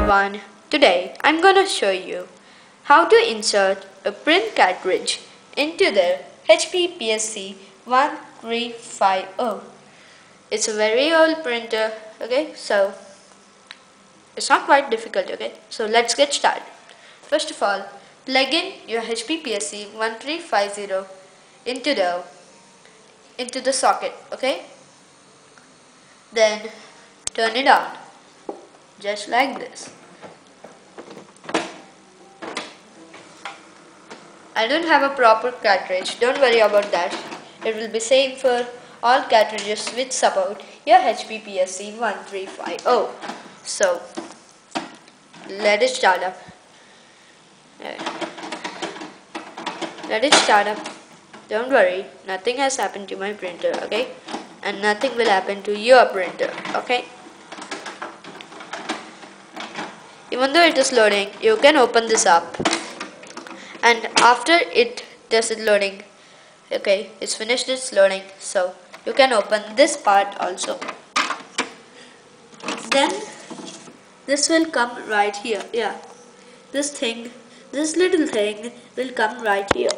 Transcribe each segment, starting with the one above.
everyone, today I'm gonna show you how to insert a print cartridge into the HP PSC 1350. It's a very old printer, okay, so it's not quite difficult, okay, so let's get started. First of all, plug in your HP PSC 1350 into the socket, okay, then turn it on just like this. I don't have a proper cartridge, don't worry about that. It will be same for all cartridges which support your HP PSC 1350. So, let it start up. Let it start up. Don't worry, nothing has happened to my printer, okay? And nothing will happen to your printer, okay? Even though it is loading, you can open this up. And after it does it loading, okay, it's finished its loading, so you can open this part also. Then this will come right here. Yeah, this little thing will come right here.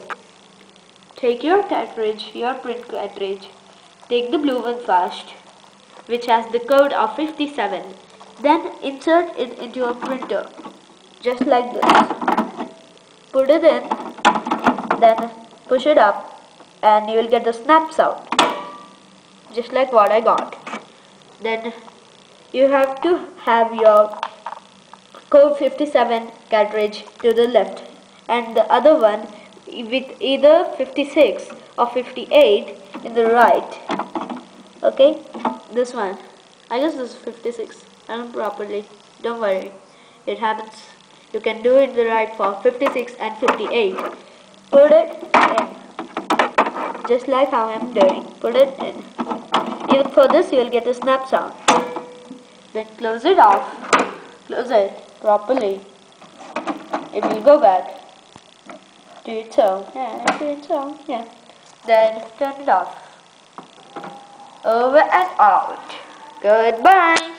Take your cartridge, your print cartridge, take the blue one first, which has the code of 57. Then insert it into your printer, just like this. Put it in, then push it up, and you will get the snap sound, just like what I got. Then you have to have your code 57 cartridge to the left, and the other one with either 56 or 58 in the right. Okay, this one, I guess this is 56. I don't properly, don't worry, it happens. You can do it the right for 56 and 58. Put it in, just like how I am doing. Put it in. Even for this, you will get a snap sound. Then close it off. Close it properly. It will go back to its own. Yeah, to its own. Yeah. Then turn it off. Over and out. Goodbye.